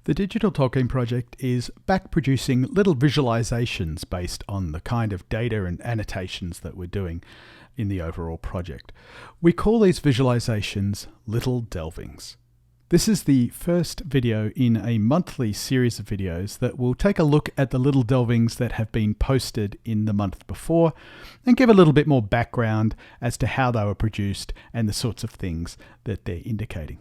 The Digital Tolkien project is back producing little visualizations based on the kind of data and annotations that we're doing in the overall project. We call these visualizations Little Delvings. This is the first video in a monthly series of videos that will take a look at the Little Delvings that have been posted in the month before and give a little bit more background as to how they were produced and the sorts of things that they're indicating.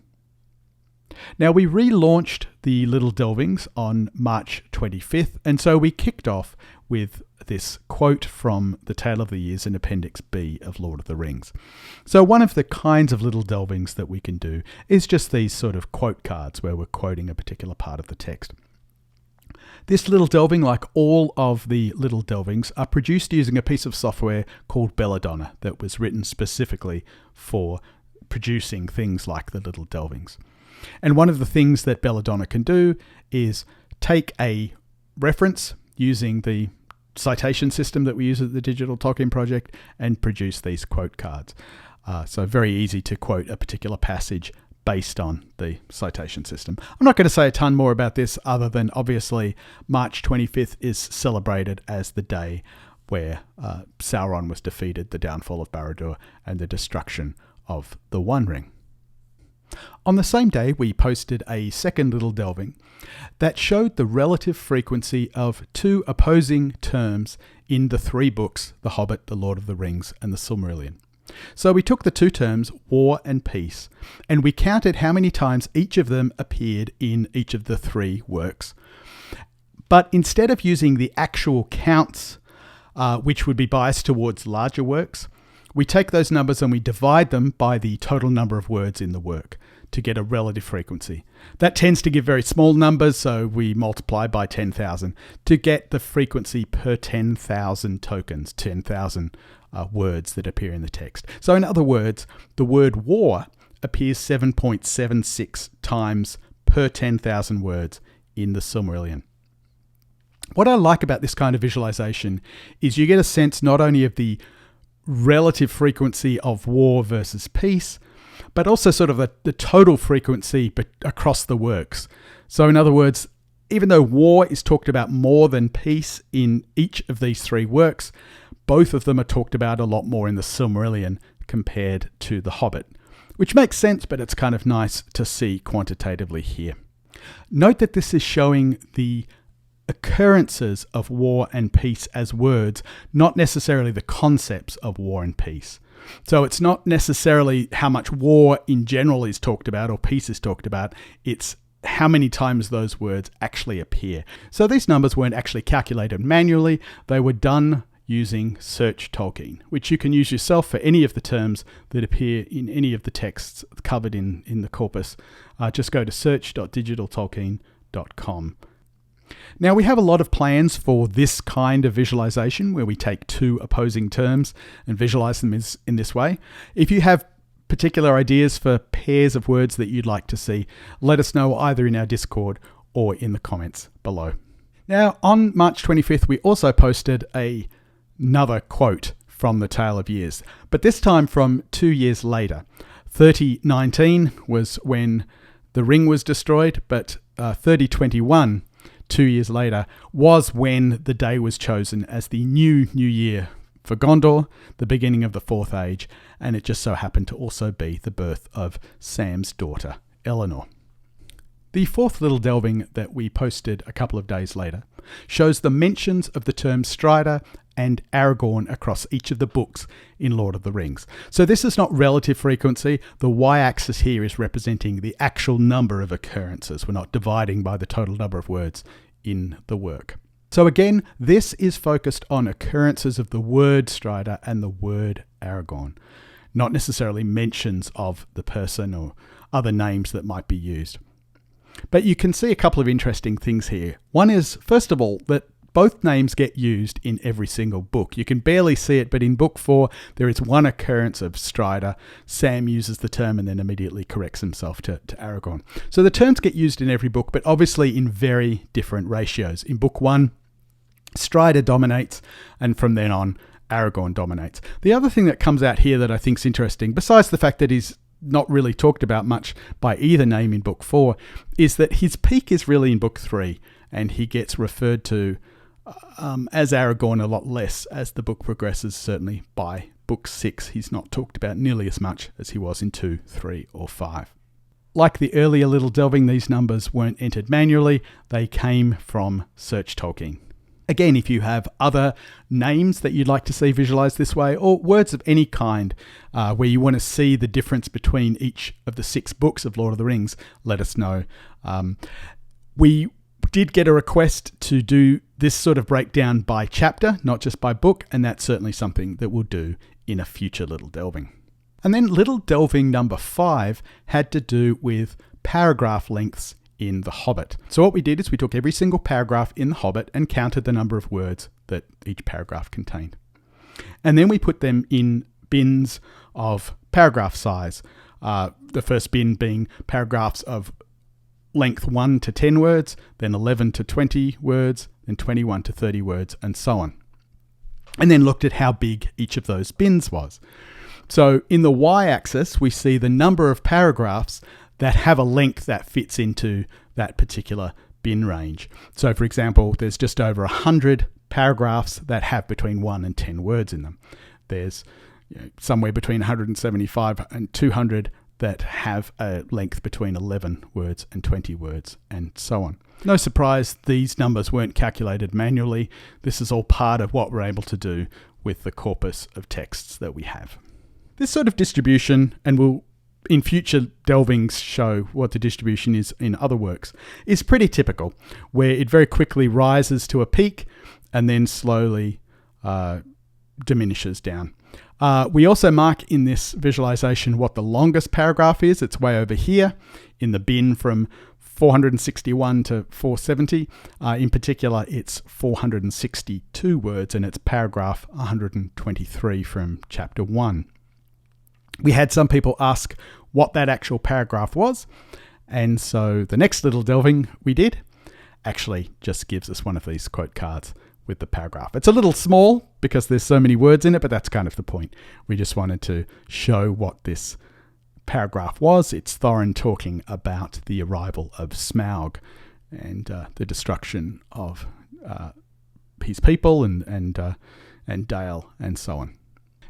Now, we relaunched the Little Delvings on March 25th, and so we kicked off with this quote from The Tale of the Years in Appendix B of Lord of the Rings. So one of the kinds of Little Delvings that we can do is just these sort of quote cards where we're quoting a particular part of the text. This Little Delving, like all of the Little Delvings, are produced using a piece of software called Belladonna that was written specifically for producing things like the Little Delvings. And one of the things that Belladonna can do is take a reference using the citation system that we use at the Digital Tolkien project and produce these quote cards. So very easy to quote a particular passage based on the citation system. I'm not going to say a ton more about this other than obviously March 25th is celebrated as the day where Sauron was defeated, the downfall of Barad-dûr and the destruction of the One Ring. On the same day, we posted a second Little Delving that showed the relative frequency of two opposing terms in the three books, The Hobbit, The Lord of the Rings, and The Silmarillion. So we took the two terms, war and peace, and we counted how many times each of them appeared in each of the three works. But instead of using the actual counts, which would be biased towards larger works, we take those numbers and we divide them by the total number of words in the work to get a relative frequency. That tends to give very small numbers, so we multiply by 10,000 to get the frequency per 10,000 tokens, 10,000 words that appear in the text. So in other words, the word war appears 7.76 times per 10,000 words in the Silmarillion. What I like about this kind of visualization is you get a sense not only of the relative frequency of war versus peace, but also sort of the total frequency across the works. So in other words, even though war is talked about more than peace in each of these three works, both of them are talked about a lot more in the Silmarillion compared to The Hobbit, which makes sense, but it's kind of nice to see quantitatively here. Note that this is showing the occurrences of war and peace as words, not necessarily the concepts of war and peace. So it's not necessarily how much war in general is talked about or peace is talked about, it's how many times those words actually appear. So these numbers weren't actually calculated manually, they were done using Search Tolkien, which you can use yourself for any of the terms that appear in any of the texts covered in the corpus. Just go to search.digitaltolkien.com. Now, we have a lot of plans for this kind of visualization where we take two opposing terms and visualize them in this way. If you have particular ideas for pairs of words that you'd like to see, let us know either in our Discord or in the comments below. Now, on March 25th, we also posted another quote from The Tale of Years, but this time from 2 years later. 3019 was when the ring was destroyed, but 3021, 2 years later, was when the day was chosen as the new year for Gondor, the beginning of the Fourth Age, and it just so happened to also be the birth of Sam's daughter, Eleanor. The fourth Little Delving that we posted a couple of days later shows the mentions of the terms Strider and Aragorn across each of the books in Lord of the Rings. So this is not relative frequency. The y-axis here is representing the actual number of occurrences. We're not dividing by the total number of words in the work. So again, this is focused on occurrences of the word Strider and the word Aragorn, not necessarily mentions of the person or other names that might be used. But you can see a couple of interesting things here. One is, first of all, that both names get used in every single book. You can barely see it, but in book 4, there is one occurrence of Strider. Sam uses the term and then immediately corrects himself to Aragorn. So the terms get used in every book, but obviously in very different ratios. In book 1, Strider dominates, and from then on, Aragorn dominates. The other thing that comes out here that I think is interesting, besides the fact that he's not really talked about much by either name in book 4, is that his peak is really in book 3, and he gets referred to as Aragorn a lot less as the book progresses. Certainly by book 6, he's not talked about nearly as much as he was in 2, 3, or 5. Like the earlier Little Delving, these numbers weren't entered manually, they came from Search Tolkien. Again, if you have other names that you'd like to see visualized this way, or words of any kind where you want to see the difference between each of the 6 books of Lord of the Rings, let us know. We did get a request to do this sort of breakdown by chapter, not just by book, and that's certainly something that we'll do in a future Little Delving. And then Little Delving number 5 had to do with paragraph lengths in The Hobbit. So what we did is we took every single paragraph in The Hobbit and counted the number of words that each paragraph contained. And then we put them in bins of paragraph size. The first bin being paragraphs of length 1 to 10 words, then 11 to 20 words, then 21 to 30 words, and so on. And then looked at how big each of those bins was. So in the y-axis, we see the number of paragraphs that have a length that fits into that particular bin range. So for example, there's just over 100 paragraphs that have between 1 and 10 words in them. There's somewhere between 175 and 200 that have a length between 11 words and 20 words, and so on. No surprise, these numbers weren't calculated manually. This is all part of what we're able to do with the corpus of texts that we have. This sort of distribution, and we'll in future delvings show what the distribution is in other works, is pretty typical, where it very quickly rises to a peak and then slowly diminishes down. We also mark in this visualization what the longest paragraph is. It's way over here in the bin from 461 to 470. In particular, it's 462 words, and it's paragraph 123 from chapter 1. We had some people ask what that actual paragraph was, and so the next Little Delving we did actually just gives us one of these quote cards with the paragraph. It's a little small because there's so many words in it, but that's kind of the point. We just wanted to show what this paragraph was. It's Thorin talking about the arrival of Smaug and the destruction of his people and Dale and so on.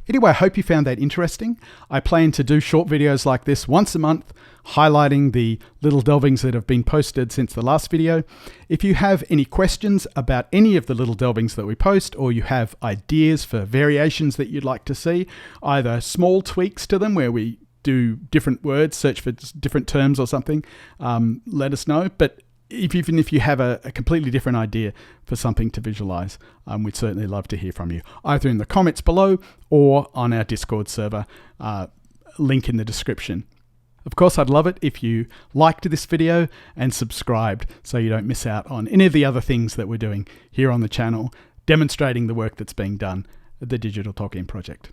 Anyway, I hope you found that interesting. I plan to do short videos like this once a month, highlighting the Little Delvings that have been posted since the last video. If you have any questions about any of the Little Delvings that we post, or you have ideas for variations that you'd like to see, either small tweaks to them where we do different words, search for different terms or something, let us know. But even if you have a completely different idea for something to visualize, we'd certainly love to hear from you, either in the comments below or on our Discord server, link in the description. Of course, I'd love it if you liked this video and subscribed so you don't miss out on any of the other things that we're doing here on the channel, demonstrating the work that's being done at the Digital Tolkien Project.